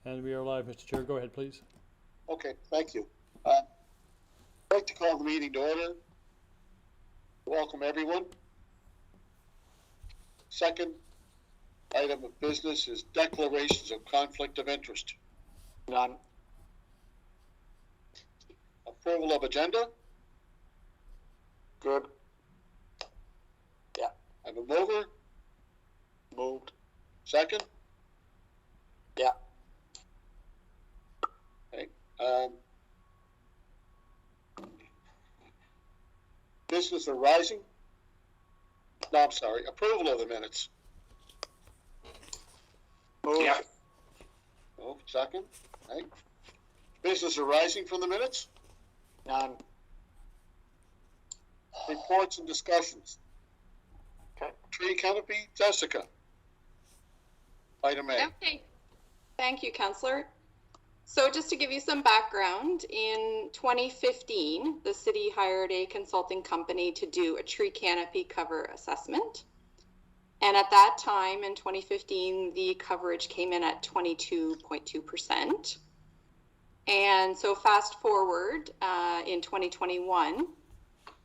And we are live, Mr. Chair. Go ahead, please. Okay, thank you. I'd like to call the meeting to order. Welcome, everyone. Second item of business is declarations of conflict of interest. None. Approval of agenda. Good. Yeah. Have a mover? Moved. Second? Yeah. Okay. Business arising? No, I'm sorry. Approval of the minutes. Move. Yeah. Move. Second. Right. Business arising from the minutes? None. Reports and discussions. Okay. Tree Canopy, Jessica. Item A. Okay. Thank you, Councillor. So just to give you some background, in 2015, the city hired a consulting company to do a tree canopy cover assessment. And at that time, in 2015, the coverage came in at 22.2%. And so fast forward in 2021,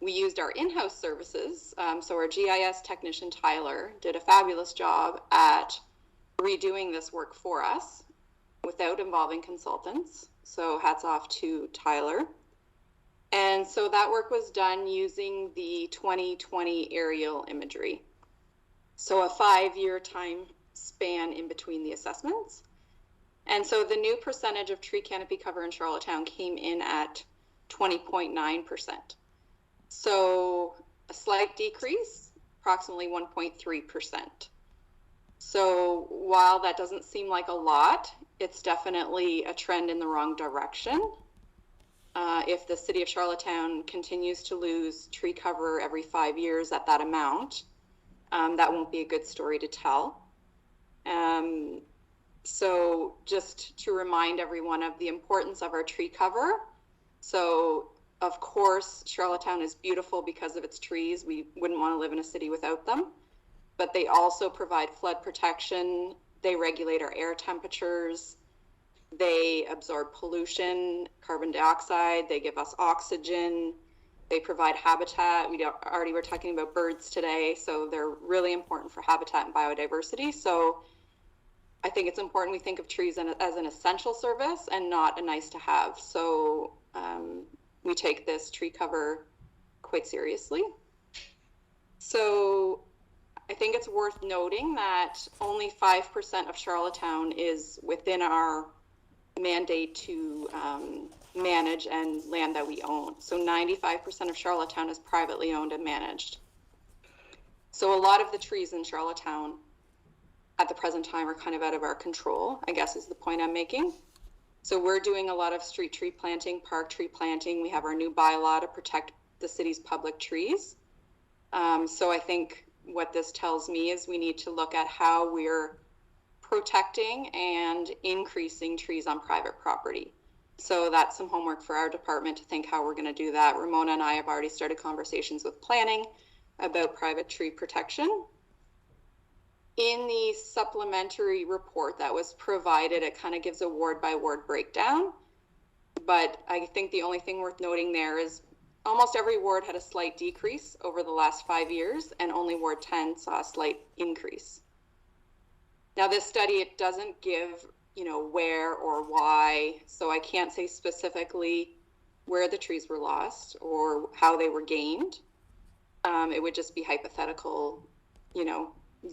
we used our in-house services. So our GIS technician, Tyler, did a fabulous job at redoing this work for us without involving consultants. So hats off to Tyler. And so that work was done using the 2020 aerial imagery. So a 5-year time span in between the assessments. And so the new percentage of tree canopy cover in Charlottetown came in at 20.9%. So a slight decrease, approximately 1.3%. So while that doesn't seem like a lot, it's definitely a trend in the wrong direction. If the city of Charlottetown continues to lose tree cover every 5 years at that amount, that won't be a good story to tell. So just to remind everyone of the importance of our tree cover. So of course, Charlottetown is beautiful because of its trees. We wouldn't want to live in a city without them, but they also provide flood protection. They regulate our air temperatures. They absorb pollution, carbon dioxide. They give us oxygen. They provide habitat. We already were talking about birds today, so they're really important for habitat and biodiversity. So I think it's important we think of trees as an essential service and not a nice to have. So we take this tree cover quite seriously. So I think it's worth noting that only 5% of Charlottetown is within our mandate to manage and land that we own. So 95% of Charlottetown is privately owned and managed. So a lot of the trees in Charlottetown at the present time are kind of out of our control, I guess is the point I'm making. So we're doing a lot of street tree planting, park tree planting. We have our new bylaw to protect the city's public trees. So I think what this tells me is we need to look at how we're protecting and increasing trees on private property. So that's some homework for our department to think how we're going to do that. Ramona and I have already started conversations with planning about private tree protection. In the supplementary report that was provided, it kind of gives a ward by ward breakdown. But I think the only thing worth noting there is almost every ward had a slight decrease over the last 5 years, and only Ward 10 saw a slight increase. Now this study, it doesn't give, where or why, so I can't say specifically where the trees were lost or how they were gained. It would just be hypothetical,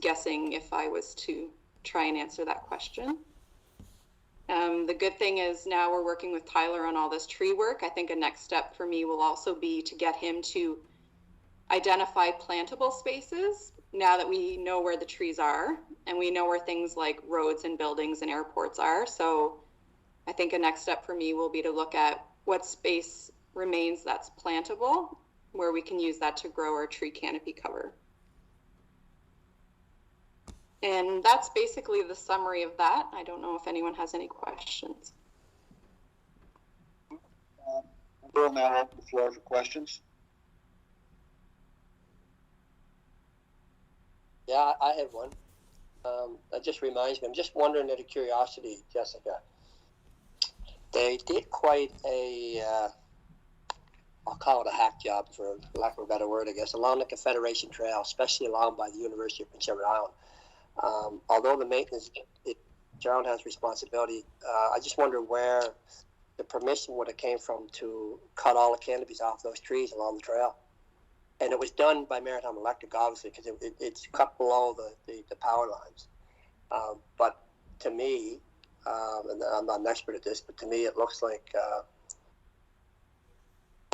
guessing if I was to try and answer that question. The good thing is now we're working with Tyler on all this tree work. I think a next step for me will also be to get him to identify plantable spaces now that we know where the trees are and we know where things like roads and buildings and airports are. So I think a next step for me will be to look at what space remains that's plantable, where we can use that to grow our tree canopy cover. And that's basically the summary of that. I don't know if anyone has any questions. We'll now open the floor for questions. Yeah, I had one. That just reminds me. I'm just wondering out of curiosity, Jessica, They did quite a, I'll call it a hack job for lack of a better word, I guess, along the Confederation Trail, especially along by the University of Prince Edward Island. Although the maintenance is Geraldtown's responsibility, I just wonder where the permission would have came from to cut all the canopies off those trees along the trail. And it was done by Maritime Electric, obviously, because it's cut below the power lines. But to me, and I'm not an expert at this, but to me it looks like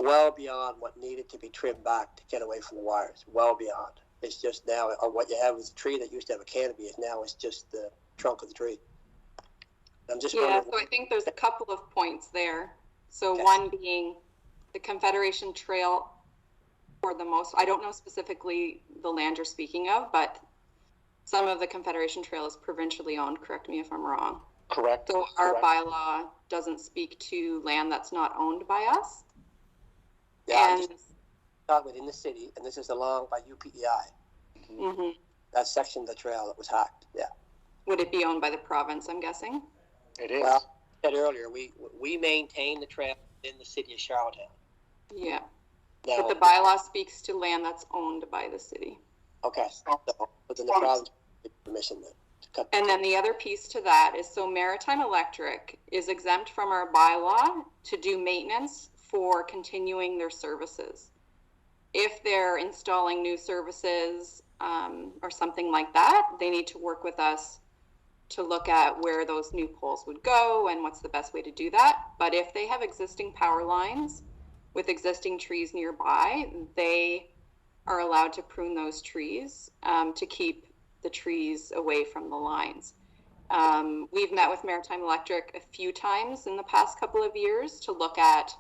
well beyond what needed to be trimmed back to get away from the wires. Well beyond. It's just now what you have is a tree that used to have a canopy is now it's just the trunk of the tree. I'm just Yeah, wondering. so I think there's a couple of points there. So Okay. one being the Confederation Trail, for the most, I don't know specifically the land you're speaking of, but some of the Confederation Trail is provincially owned. Correct me if I'm wrong. Correct. So our Correct. bylaw doesn't speak to land that's not owned by us. Yeah, I'm And just talking within the city, and this is along by UPEI. mhm. That section of the trail that was hacked. Yeah. Would it be owned by the province, I'm guessing? It is. Well, I said earlier, we maintain the trail in the city of Charlottetown. Yeah. Now, But the bylaw speaks to land that's owned by the city. okay, so within the province, permission to cut. And then the other piece to that is, so Maritime Electric is exempt from our bylaw to do maintenance for continuing their services. If they're installing new services or something like that, they need to work with us to look at where those new poles would go and what's the best way to do that. But if they have existing power lines with existing trees nearby, they are allowed to prune those trees to keep the trees away from the lines. We've met with Maritime Electric a few times in the past couple of years to look at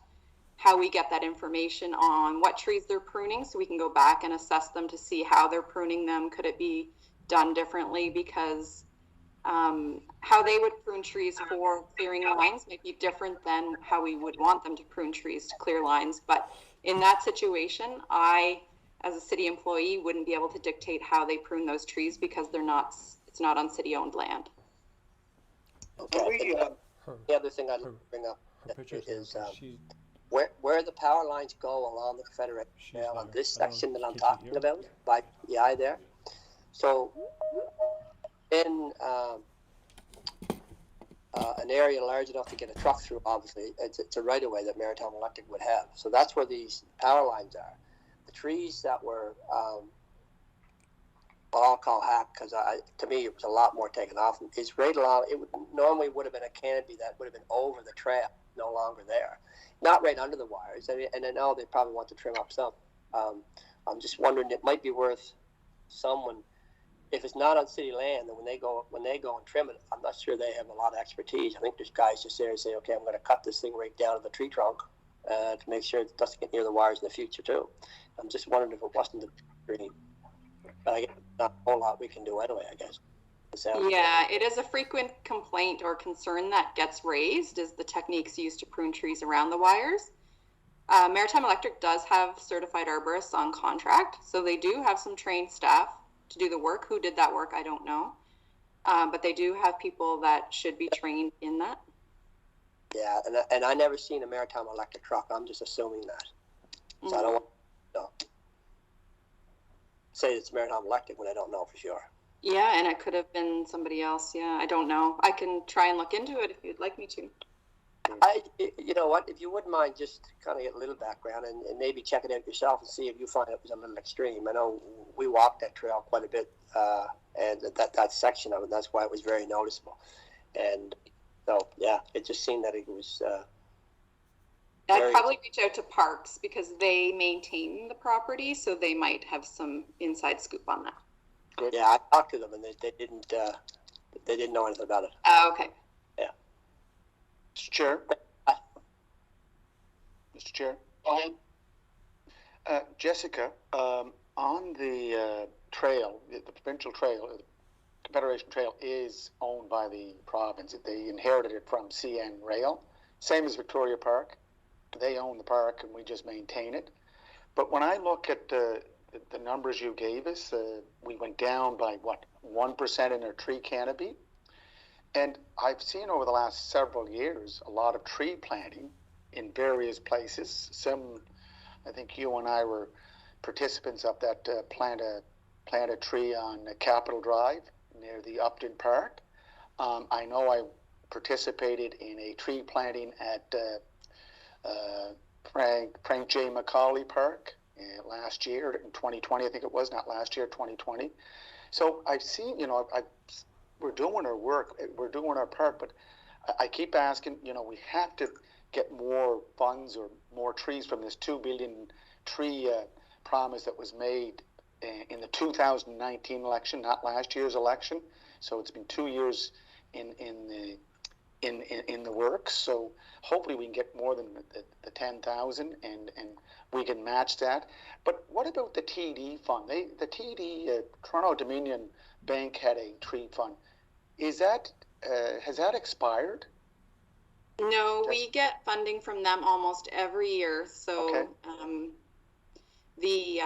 how we get that information on what trees they're pruning, so we can go back and assess them to see how they're pruning them. Could it be done differently? Because how they would prune trees for clearing lines might be different than how we would want them to prune trees to clear lines. But in that situation, I, as a city employee, wouldn't be able to dictate how they prune those trees because it's not on city-owned land. Okay. Her, The other thing I'd her- bring up her picture's is there, but she, where the power lines go along the Confederation she's Trail on there. this I don't section that I'm think talking you- about by PI there. So in an area large enough to get a truck through, obviously, it's a right of way that Maritime Electric would have. So that's where these power lines are. The trees that were, well, I'll call hack because to me it was a lot more taken off. It's right along. It normally would have been a canopy that would have been over the trail, no longer there, not right under the wires. And I know they probably want to trim up some. I'm just wondering, it might be worth someone, if it's not on city land, then when they go and trim it, I'm not sure they have a lot of expertise. I think there's guys just there and say, okay, I'm going to cut this thing right down to the tree trunk to make sure it doesn't get near the wires in the future too. I'm just wondering if it wasn't the green. But I guess not a whole lot we can do anyway, I guess. Yeah, it is a frequent complaint or concern that gets raised, is the techniques used to prune trees around the wires. Maritime Electric does have certified arborists on contract, so they do have some trained staff to do the work. Who did that work, I don't know. But they do have people that should be trained in that. Yeah, and I never seen a Maritime Electric truck. I'm just assuming that. So I don't want to say it's Maritime Electric when I don't know for sure. Yeah, and it could have been somebody else. Yeah, I don't know. I can try and look into it if you'd like me to. You know what, if you wouldn't mind just kind of get a little background and maybe check it out yourself and see if you find it was a little extreme. I know we walked that trail quite a bit, and that section of it, that's why it was very noticeable. And so, yeah, it just seemed that it was... I'd probably reach out to Parks because they maintain the property, so they might have some inside scoop on that. Good. Yeah, I talked to them and they didn't know anything about it. Okay. Mr. Chair. Mr. Chair. Go ahead. Jessica, on the trail, the provincial trail, the Confederation Trail is owned by the province. They inherited it from CN Rail, same as Victoria Park. They own the park and we just maintain it. But when I look at the numbers you gave us, we went down by, 1% in our tree canopy. And I've seen over the last several years a lot of tree planting in various places. Some, I think you and I were participants of that plant a tree on Capitol Drive near the Upton Park. I know I participated in a tree planting at Frank J. Macaulay Park last year in 2020, I think it was, not last year, 2020. So I've seen, we're doing our work, we're doing our part, but I keep asking, we have to get more funds or more trees from this 2 billion tree promise that was made in the 2019 election, not last year's election. So it's been 2 years in the works. So hopefully we can get more than the 10,000 and we can match that. But what about the TD fund? The TD Toronto Dominion Bank had a tree fund. Is that has that expired? No, we get funding from them almost every year. So Okay. The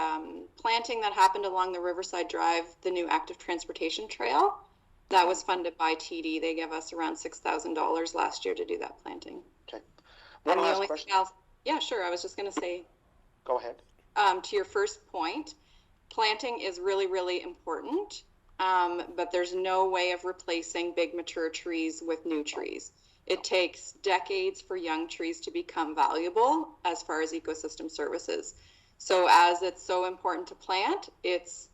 planting that happened along the Riverside Drive, the new active transportation trail, that was funded by TD. They gave us around $6,000 last year to do that planting. Okay. One And the last only question. thing else, yeah, sure. I was just going to say, Go ahead. to your first point, planting is really, really important, but there's no way of replacing big mature trees with new trees. It takes decades for young trees to become valuable as far as ecosystem services. So as it's so important to plant, it's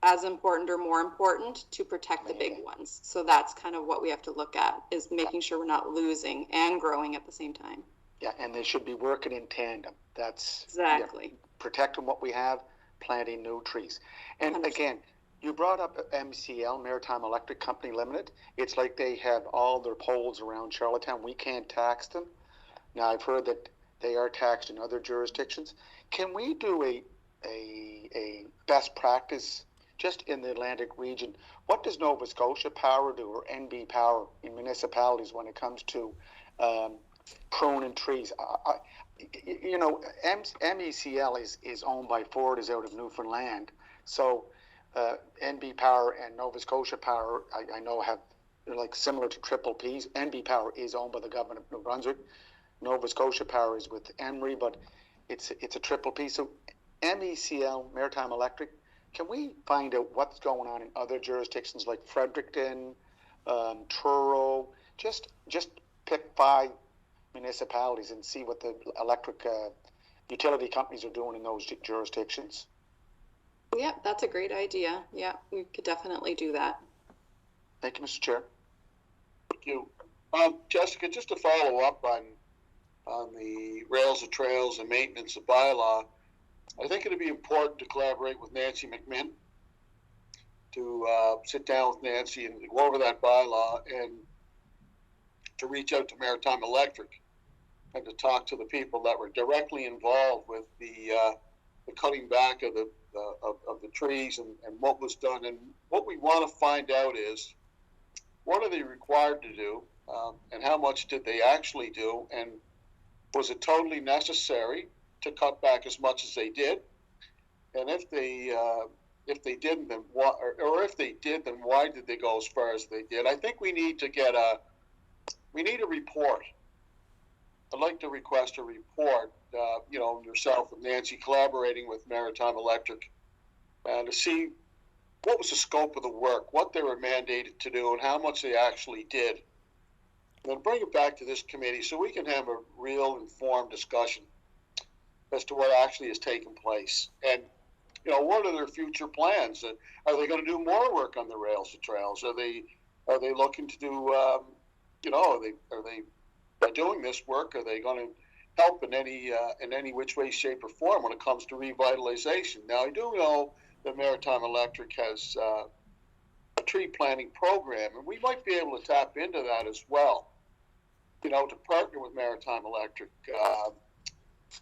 as important or more important to protect the big ones. So that's kind of what we have to look at, is making sure we're not losing and growing at the same time. Yeah, and they should be working in tandem. That's Exactly. Protecting what we have, planting new trees. And 100%. again, you brought up MCL, Maritime Electric Company Limited. It's like they have all their poles around Charlottetown. We can't tax them. Now, I've heard that they are taxed in other jurisdictions. Can we do a best practice just in the Atlantic region? What does Nova Scotia Power do, or NB Power in municipalities, when it comes to pruning trees? MECL is owned by Ford, is out of Newfoundland. So NB Power and Nova Scotia Power, I know, have, they're like similar to Triple P's. NB Power is owned by the government of New Brunswick. Nova Scotia Power is with Emery, but it's a Triple P. So MECL, Maritime Electric, can we find out what's going on in other jurisdictions like Fredericton, Truro? Just pick 5 municipalities and see what the electric utility companies are doing in those jurisdictions. Yeah, that's a great idea. Yeah, we could definitely do that. Thank you, Mr. Chair. Thank you. Jessica, just to follow up on the rails and trails and maintenance of bylaw, I think it'd be important to collaborate with Nancy McMinn, to sit down with Nancy and go over that bylaw, and to reach out to Maritime Electric and to talk to the people that were directly involved with the cutting back of the trees and what was done. And what we want to find out is, what are they required to do, and how much did they actually do, and was it totally necessary to cut back as much as they did? And if they didn't, then what? Or if they did, then why did they go as far as they did? I think we need to get a report. I'd like to request a report. Yourself and Nancy collaborating with Maritime Electric, to see what was the scope of the work, what they were mandated to do, and how much they actually did. And then bring it back to this committee so we can have a real informed discussion as to what actually has taken place. And, what are their future plans? Are they going to do more work on the rails and trails? Are they looking to do, are they by doing this work, are they going to help in any which way, shape, or form when it comes to revitalization? Now, I do know that Maritime Electric has a tree planting program, and we might be able to tap into that as well, to partner with Maritime Electric.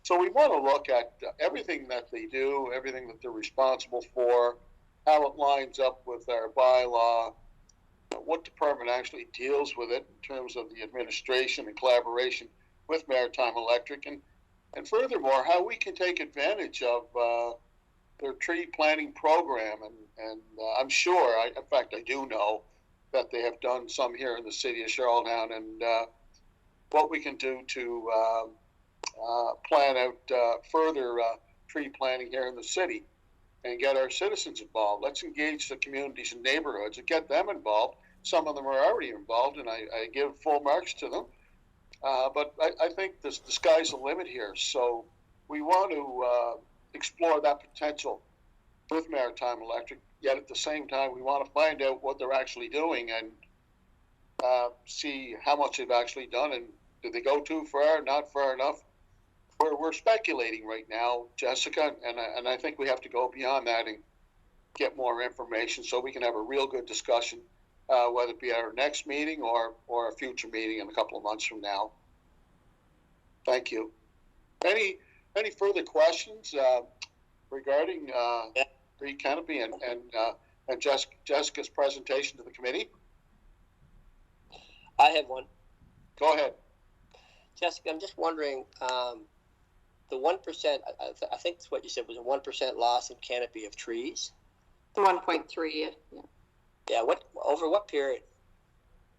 So we want to look at everything that they do, everything that they're responsible for, how it lines up with our bylaw, what department actually deals with it in terms of the administration and collaboration with Maritime Electric, and furthermore, how we can take advantage of their tree planting program. And I'm sure, in fact, I do know that they have done some here in the city of Charlottetown, and what we can do to plan out further tree planting here in the city and get our citizens involved. Let's engage the communities and neighborhoods and get them involved. Some of them are already involved, and I give full marks to them. But I think the sky's the limit here. So we want to explore that potential with Maritime Electric, yet at the same time, we want to find out what they're actually doing and see how much they've actually done, and did they go too far, not far enough. We're speculating right now, Jessica, and I think we have to go beyond that and get more information so we can have a real good discussion, whether it be at our next meeting or a future meeting in a couple of months from now. Thank you. Any further questions regarding the Canopy and Jessica's presentation to the committee? I have one. Go ahead. Jessica, I'm just wondering, the 1%, I think that's what you said, was a 1% loss in canopy of trees. 1.3, yeah. Yeah, over what period?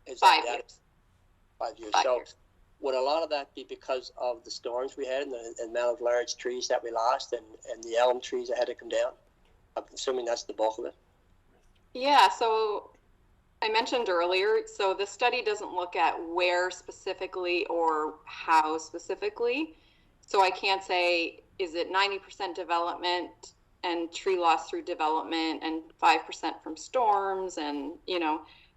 Is 5 that years. 5 years. 5 So years. would a lot of that be because of the storms we had and the amount of large trees that we lost and the elm trees that had to come down? I'm assuming that's the bulk of it. Yeah, so I mentioned earlier, so the study doesn't look at where specifically or how specifically. So I can't say, is it 90% development and tree loss through development and 5% from storms? And,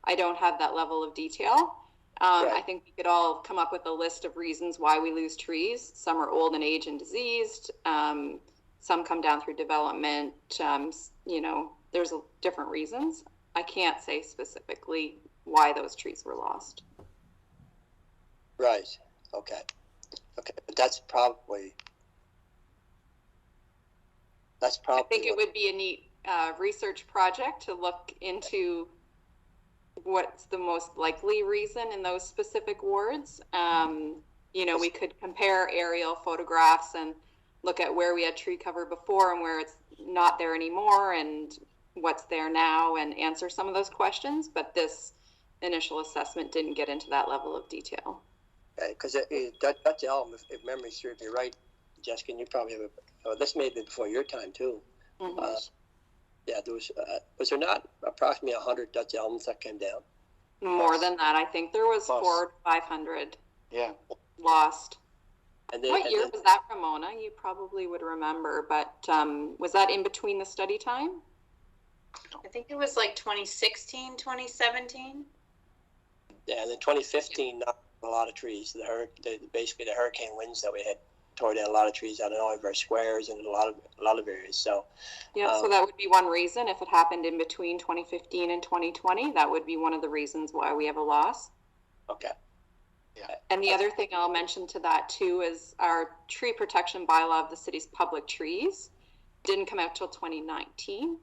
I don't have that level of detail. Right. I think we could all come up with a list of reasons why we lose trees. Some are old and aged and diseased. Some come down through development. There's different reasons. I can't say specifically why those trees were lost. Right. Okay. But that's probably. I think it would be a neat research project to look into what's the most likely reason in those specific wards. We could compare aerial photographs and look at where we had tree cover before and where it's not there anymore and what's there now and answer some of those questions. But this initial assessment didn't get into that level of detail. Because Dutch elm, if memory serves me right, Jessica, and you probably have this may have been before your time too. Mm-hmm. Yeah, there was there not approximately 100 Dutch elms that came down? More than that, I think there was Plus. 400 to 500 Yeah. lost. What year then, was that, Ramona? You probably would remember, but was that in between the study time? I think it was like 2016, 2017. Yeah, and then 2015 knocked a lot of trees. Basically the hurricane winds that we had tore down a lot of trees out in all of our squares and in a lot of areas. So Yeah, so that would be one reason. If it happened in between 2015 and 2020, that would be one of the reasons why we have a loss. okay. And the other thing I'll mention to that too is our tree protection bylaw of the city's public trees didn't come out till 2019.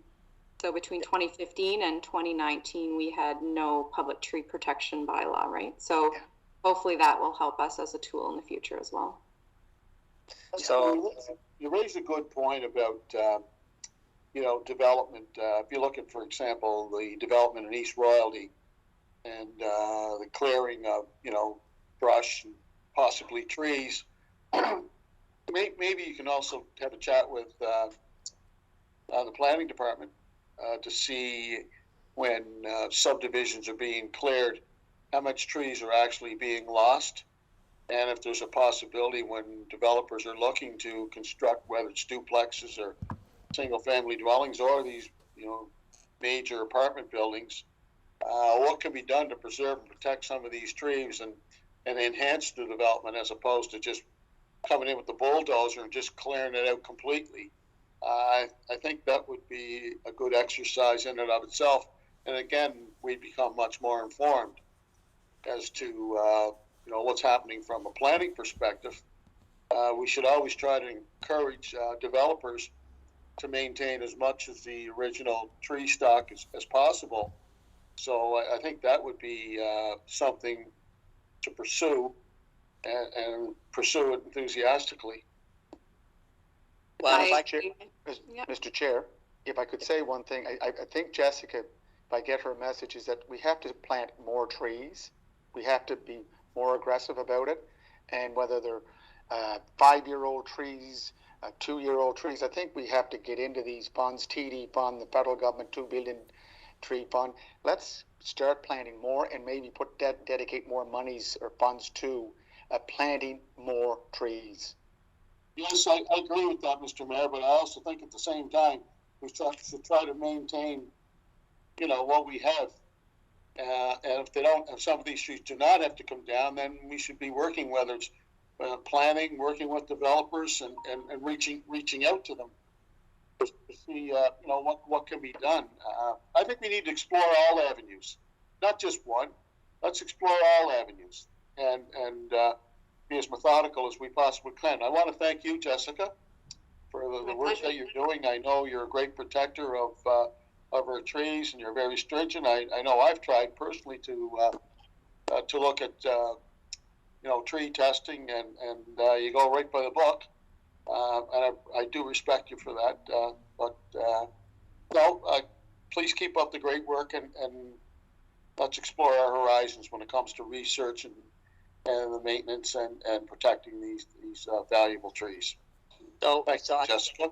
So between 2015 and 2019, we had no public tree protection bylaw, right? So hopefully that will help us as a tool in the future as well. So you raised a good point about development. If you look at, for example, the development in East Royalty and the clearing of brush and possibly trees, maybe you can also have a chat with the planning department to see when subdivisions are being cleared, how much trees are actually being lost. And if there's a possibility when developers are looking to construct, whether it's duplexes or single-family dwellings or these, major apartment buildings, what can be done to preserve and protect some of these trees and enhance the development as opposed to just coming in with the bulldozer and just clearing it out completely. I think that would be a good exercise in and of itself. And again, we become much more informed as to what's happening from a planning perspective. We should always try to encourage developers to maintain as much of the original tree stock as possible. So I think that would be something to pursue and pursue it enthusiastically. well, I Mr. Chair, if I could say one thing, I think Jessica if I get her message, is that we have to plant more trees. We have to be more aggressive about it. And whether they're 5-year-old trees, 2-year-old trees, I think we have to get into these funds, TD fund, the federal government $2 billion tree fund. Let's start planting more and maybe dedicate more monies or funds to planting more trees. Yes, I agree with that, Mr. Mayor, but I also think at the same time, we should try to maintain, what we have. And if some of these trees do not have to come down, then we should be working, whether it's planning, working with developers and reaching out to them to see, what can be done. I think we need to explore all avenues, not just one. Let's explore all avenues and be as methodical as we possibly can. I want to thank you, Jessica, for the work that you're doing. I know you're a great protector of our trees, and you're very stringent. I know I've tried personally to look at tree testing, and you go right by the book, and I do respect you for that. Please keep up the great work, and let's explore our horizons when it comes to research and the maintenance and protecting these valuable trees. So, Thanks, Jessica.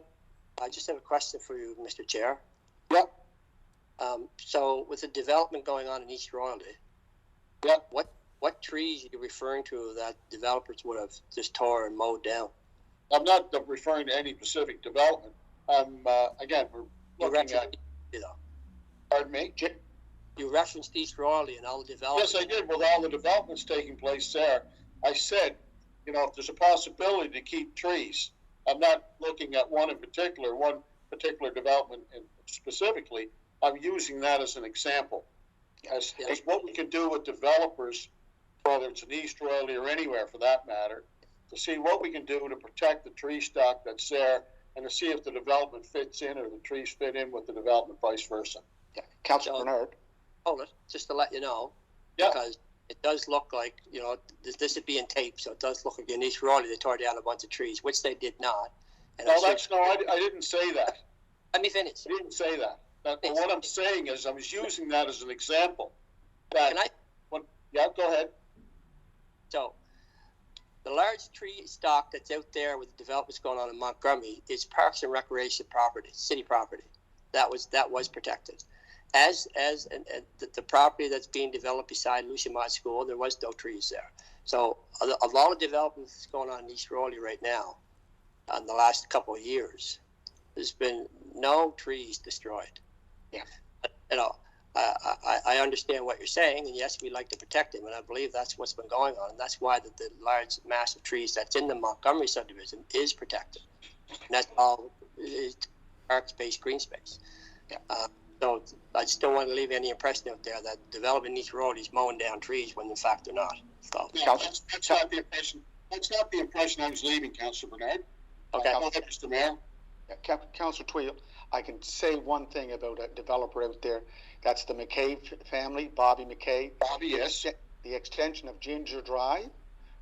I just have a question for you, Mr. Chair. Yep. So with the development going on in East Royalty, Yep. what trees are you referring to that developers would have just tore and mowed down? I'm not referring to any specific development. Again, we're looking at. Pardon me? You referenced East Royalty and all the development. Yes, I did. With all the developments taking place there, I said, if there's a possibility to keep trees, I'm not looking at one particular development specifically. I'm using that as an example, as what we can do with developers, whether it's in East Royalty or anywhere for that matter, to see what we can do to protect the tree stock that's there, and to see if the development fits in or the trees fit in with the development, vice versa. Yeah. Councillor Bernard. Hold it, just to let you know, because it does look like, this is being taped, so it does look like in East Royalty they tore down a bunch of trees, which they did not. And I didn't say that. Let me finish. I didn't say that. What I'm saying is I was using that as an example. Go ahead. So, the large tree stock that's out there with the developments going on in Montgomery is Parks and Recreation property, city property. That was protected. As the property that's being developed beside Lucy Mott School, there was no trees there. So, of all the developments that's going on in East Royalty right now, in the last couple of years, there's been no trees destroyed. Yeah. I understand what you're saying, and yes, we like to protect them, and I believe that's what's been going on, and that's why the large mass of trees that's in the Montgomery subdivision is protected. And that's all is park-based green space. Yeah. So I just don't want to leave any impression out there that development in East Road is mowing down trees when in fact they're not. So no, that's not the impression. That's not the impression I was leaving, Councillor Bernard. Okay. Go ahead, Mr. Mayor. Councillor Tweedle, I can say one thing about a developer out there. That's the McKay family, Bobby McKay. Bobby, yes. The extension of Ginger Drive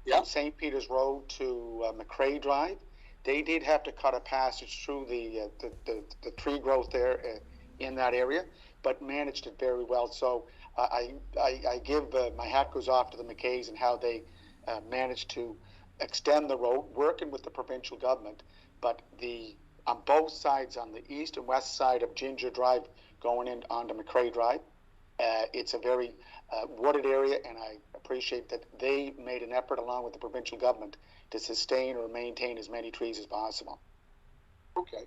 Yeah. from St. Peter's Road to McCrae Drive. They did have to cut a passage through the tree growth there in that area, but managed it very well. So I give my hat goes off to the McKays and how they managed to extend the road, working with the provincial government. But on both sides, on the east and west side of Ginger Drive, going in onto McCrae Drive, it's a very wooded area, and I appreciate that they made an effort along with the provincial government to sustain or maintain as many trees as possible. Okay.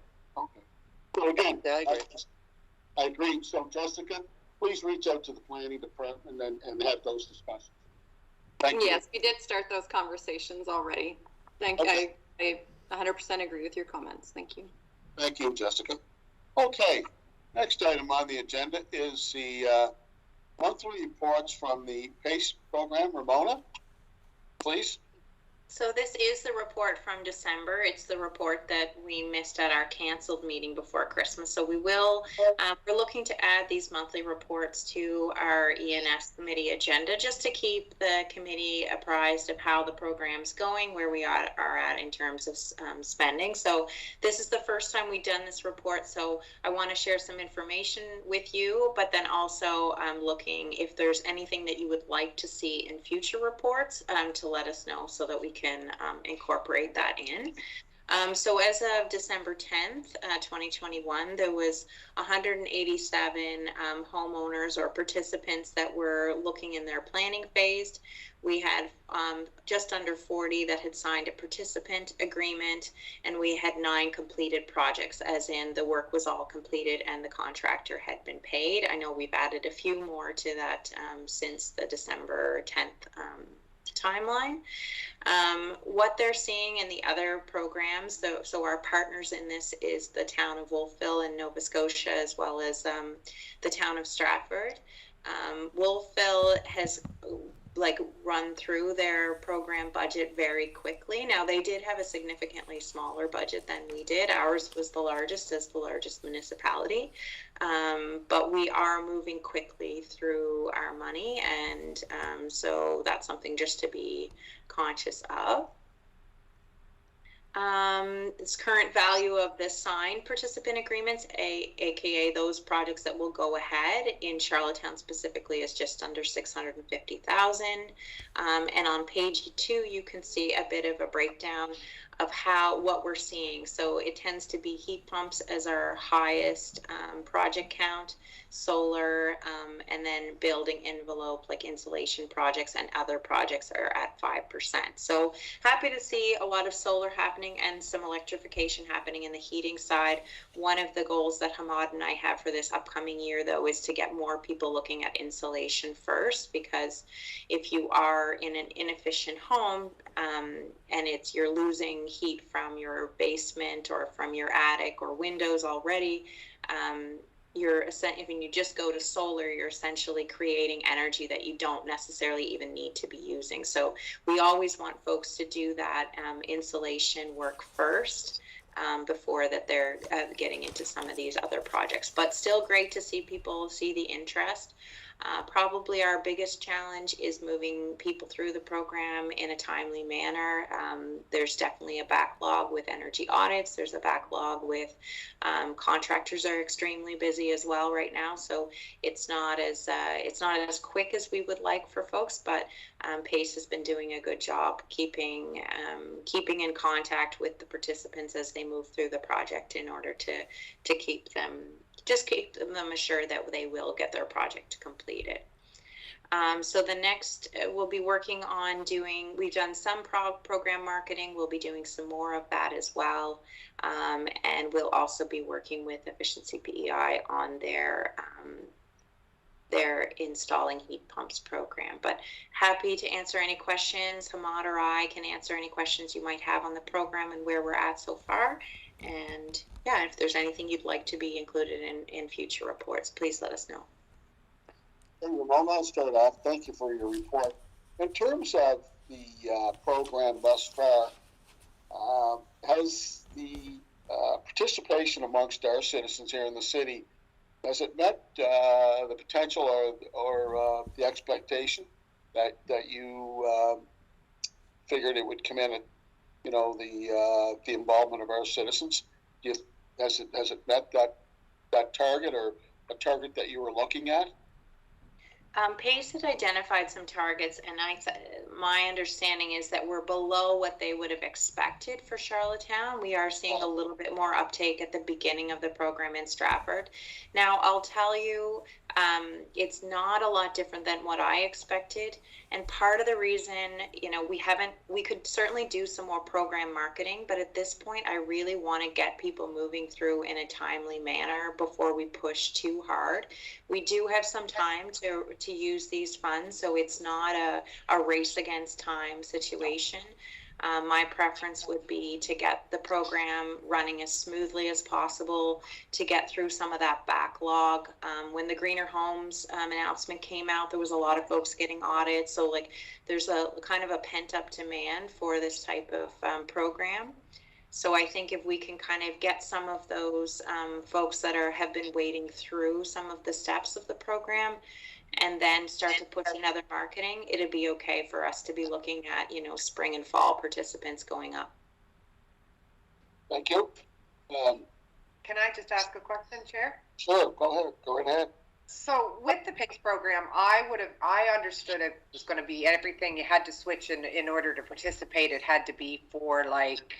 So again, yeah, I agree. So Jessica, please reach out to the planning department and have those discussions. Thank you. Yes, we did start those conversations already. Okay. I 100% agree with your comments. Thank you. Thank you, Jessica. Okay, next item on the agenda is the monthly reports from the PACE program. Ramona, please. So this is the report from December. It's the report that we missed at our canceled meeting before Christmas. So we will, we're looking to add these monthly reports to our ENS committee agenda just to keep the committee apprised of how the program's going, where we are at in terms of spending. So this is the first time we've done this report. So I want to share some information with you, but then also looking if there's anything that you would like to see in future reports to let us know so that we can incorporate that in. So as of December 10th, 2021, there was 187 homeowners or participants that were looking in their planning phase. We had just under 40 that had signed a participant agreement, and we had 9 completed projects, as in the work was all completed and the contractor had been paid. I know we've added a few more to that since the December 10th timeline. What they're seeing in the other programs, so our partners in this is the town of Wolfville in Nova Scotia, as well as the town of Stratford. Wolfville has run through their program budget very quickly. Now, they did have a significantly smaller budget than we did. Ours was the largest as the largest municipality, but we are moving quickly through our money, and so that's something just to be conscious of. This current value of the signed participant agreements, aka those projects that will go ahead in Charlottetown specifically, is just under $650,000. And on page 2, you can see a bit of a breakdown of what we're seeing. So it tends to be heat pumps as our highest project count, solar, and then building envelope like insulation projects and other projects are at 5%. So happy to see a lot of solar happening and some electrification happening in the heating side. One of the goals that Hamad and I have for this upcoming year, though, is to get more people looking at insulation first, because if you are in an inefficient home and you're losing heat from your basement or from your attic or windows already, if you just go to solar, you're essentially creating energy that you don't necessarily even need to be using. So we always want folks to do that insulation work first before that they're getting into some of these other projects. But still great to see people see the interest. Probably our biggest challenge is moving people through the program in a timely manner. There's definitely a backlog with energy audits. There's a backlog with contractors are extremely busy as well right now. So it's not as quick as we would like for folks, but PACE has been doing a good job keeping in contact with the participants as they move through the project in order to keep them assured that they will get their project completed. So the next, we'll be working on we've done some program marketing, we'll be doing some more of that as well. And we'll also be working with Efficiency PEI on their installing heat pumps program. But happy to answer any questions. Hamad or I can answer any questions you might have on the program and where we're at so far. And yeah, if there's anything you'd like to be included in future reports, please let us know. Well, I'll start off. Thank you for your report. In terms of the program thus far, has the participation amongst our citizens here in the city, has it met the potential or the expectation that you figured it would come in at, the involvement of our citizens? Has it met that target or a target that you were looking at? PACE had identified some targets, and my understanding is that we're below what they would have expected for Charlottetown. We are seeing a little bit more uptake at the beginning of the program in Stratford. Now, I'll tell you, it's not a lot different than what I expected. And part of the reason, we could certainly do some more program marketing, but at this point, I really want to get people moving through in a timely manner before we push too hard. We do have some time to use these funds, so it's not a race against time situation. My preference would be to get the program running as smoothly as possible, to get through some of that backlog. When the Greener Homes announcement came out, there was a lot of folks getting audited. So like there's a kind of a pent up demand for this type of program. So I think if we can kind of get some of those folks that have been waiting through some of the steps of the program, and then start to push in other marketing, it'd be okay for us to be looking at, spring and fall participants going up. Thank you. Can I just ask a question, Chair? Sure, go ahead. Go right ahead. So with the PACE program, I understood it was going to be everything you had to switch in order to participate. It had to be for like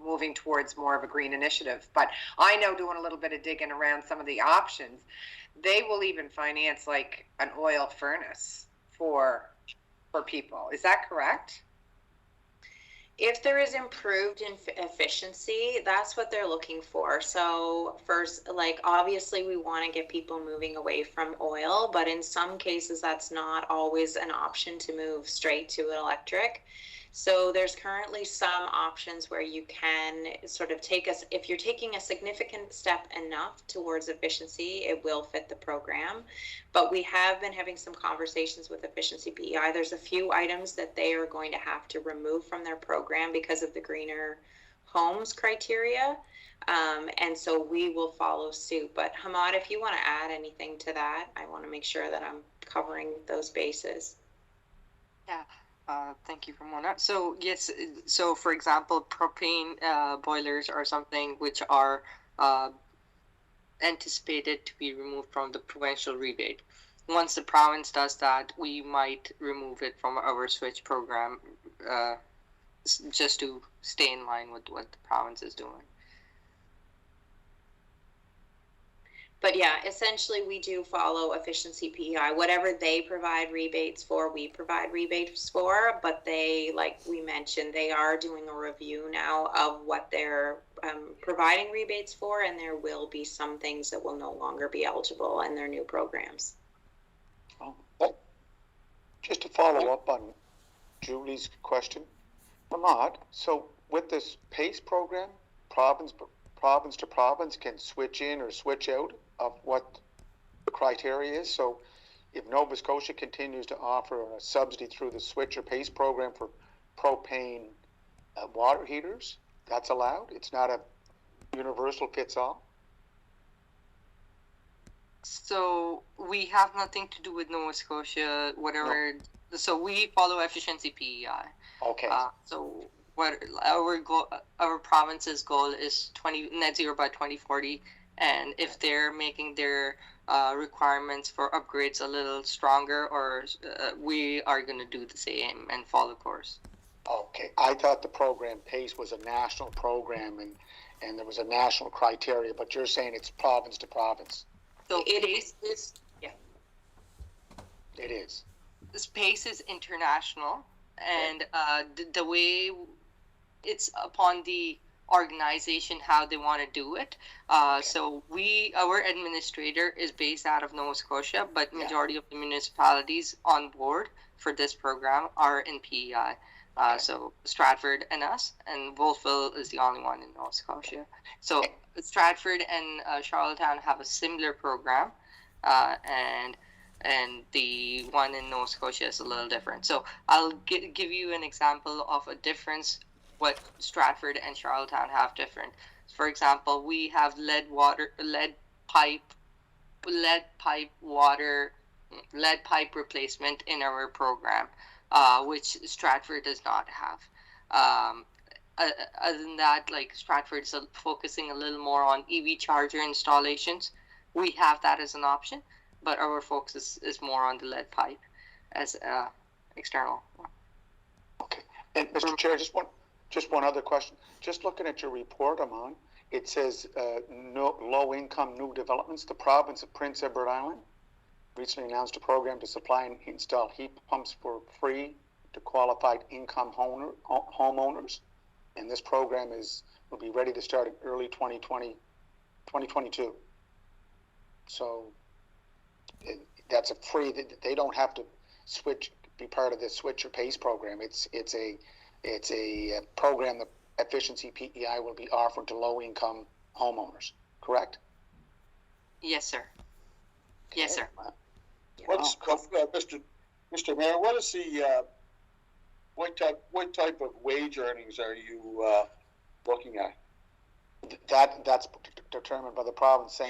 moving towards more of a green initiative. But I know, doing a little bit of digging around some of the options, they will even finance like an oil furnace for people. Is that correct? If there is improved efficiency, that's what they're looking for. So first, like obviously we want to get people moving away from oil, but in some cases that's not always an option to move straight to an electric. So there's currently some options where you can sort of if you're taking a significant step enough towards efficiency, it will fit the program. But we have been having some conversations with Efficiency PEI. There's a few items that they are going to have to remove from their program because of the Greener Homes criteria. And so we will follow suit. But Hamad, if you want to add anything to that, I want to make sure that I'm covering those bases. Yeah. Thank you, Ramona. So yes, so for example, propane boilers are something which are anticipated to be removed from the provincial rebate. Once the province does that, we might remove it from our switch program just to stay in line with what the province is doing. But yeah, essentially we do follow Efficiency PEI. Whatever they provide rebates for, we provide rebates for, but they, like we mentioned, they are doing a review now of what they're providing rebates for, and there will be some things that will no longer be eligible in their new programs. Oh, just to follow up on Julie's question, Ahmad, so with this PACE program, province to province can switch in or switch out of what the criteria is. So if Nova Scotia continues to offer a subsidy through the Switch or PACE program for propane water heaters, that's allowed? It's not a universal fits all? So we have nothing to do with Nova Scotia, whatever. No. So we follow Efficiency PEI. Okay. So what our province's goal is net zero by 2040. And if they're making their requirements for upgrades a little stronger, or we are going to do the same and follow course. Okay, I thought the program PACE was a national program and there was a national criteria, but you're saying it's province to province. So it is yeah. It is. This PACE is international, and the way it's upon the organization how they want to do it. So our administrator is based out of Nova Scotia, but majority of the municipalities on board for this program are in PEI. So Stratford and us, and Wolfville is the only one in Nova Scotia. So Stratford and Charlottetown have a similar program, and the one in Nova Scotia is a little different. So I'll give you an example of a difference what Stratford and Charlottetown have different. For example, we have lead pipe replacement in our program, which Stratford does not have. Other than that, like Stratford is focusing a little more on EV charger installations. We have that as an option, but our focus is more on the lead pipe as external. Okay. And Mr. Chair, just one other question. Just looking at your report, Amon, it says no low-income new developments. The province of Prince Edward Island recently announced a program to supply and install heat pumps for free to qualified income homeowners. And this program will be ready to start in early 2022. So that's a free. They don't have to be part of this Switch or PACE program. It's a It's a program that Efficiency PEI will be offering to low-income homeowners, correct? Yes, sir. Yes, sir. What's Mr. Mayor? What is the what type of wage earnings are you looking at? That's determined by the province.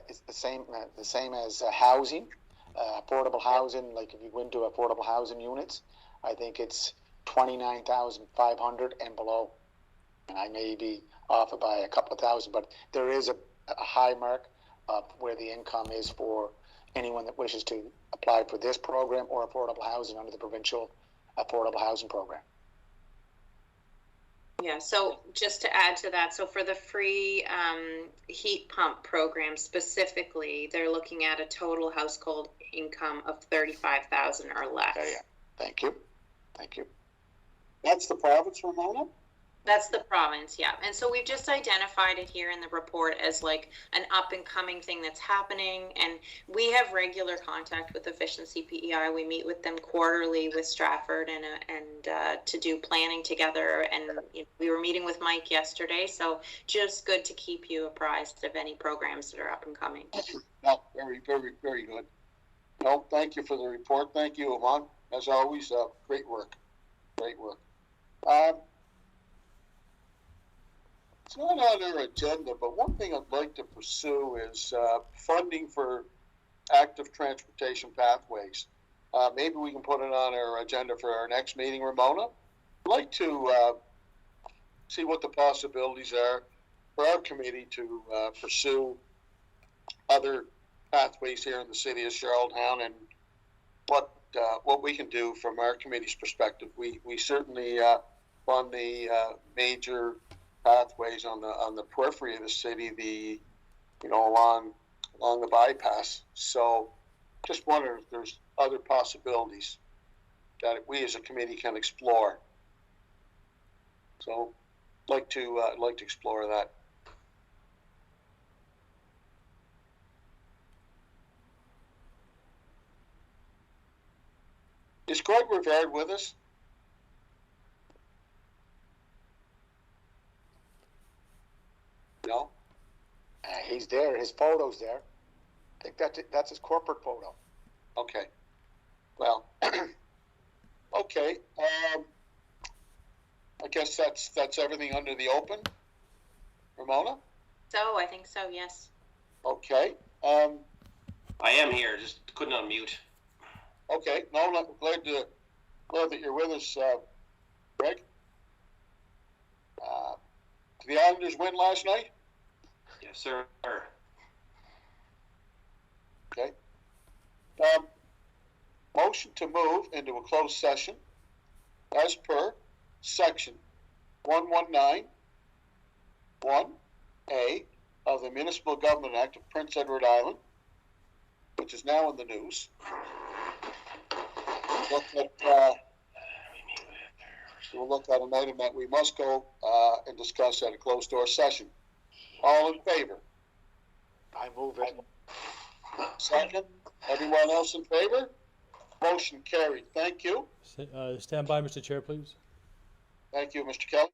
It's the same as housing, affordable housing. Like if you go into affordable housing units, I think it's 29,500 and below. And I may be off by a couple of thousand, but there is a high mark of where the income is for anyone that wishes to apply for this program or affordable housing under the provincial affordable housing program. Yeah, so just to add to that, so for the free heat pump program specifically, they're looking at a total household income of 35,000 or less. Yeah. Thank you. That's the province, Ramona? That's the province, yeah. And so we've just identified it here in the report as like an up and coming thing that's happening. And we have regular contact with Efficiency PEI. We meet with them quarterly with Stratford and to do planning together. And we were meeting with Mike yesterday. So just good to keep you apprised of any programs that are up and coming. No, very, very, very good. No, thank you for the report. Thank you, Amon. As always, great work. Great work. It's not on our agenda, but one thing I'd like to pursue is funding for active transportation pathways. Maybe we can put it on our agenda for our next meeting, Ramona. I'd like to see what the possibilities are for our committee to pursue other pathways here in the city of Charlottetown and what we can do from our committee's perspective. We certainly fund the major pathways on the periphery of the city, along the bypass. So just wonder if there's other possibilities that we as a committee can explore. So I'd like to explore that. Is Greg Rivard with us? No. He's there. His photo's there. I think that's his corporate photo. Okay. Well. Okay. I guess that's everything under the open. Ramona. So I think so, yes. Okay. I am here. Just couldn't unmute. Okay. No, I'm glad that you're with us, Greg. Did the Islanders win last night? Yes, sir. Okay. Motion to move into a closed session as per section 119(1)(a) of the Municipal Government Act of Prince Edward Island, which is now in the news. We'll look at an item that we must go and discuss at a closed door session. All in favor? I move it. Second? Everyone else in favor? Motion carried. Thank you. Stand by, Mr. Chair, please. Thank you, Mr. Kelly.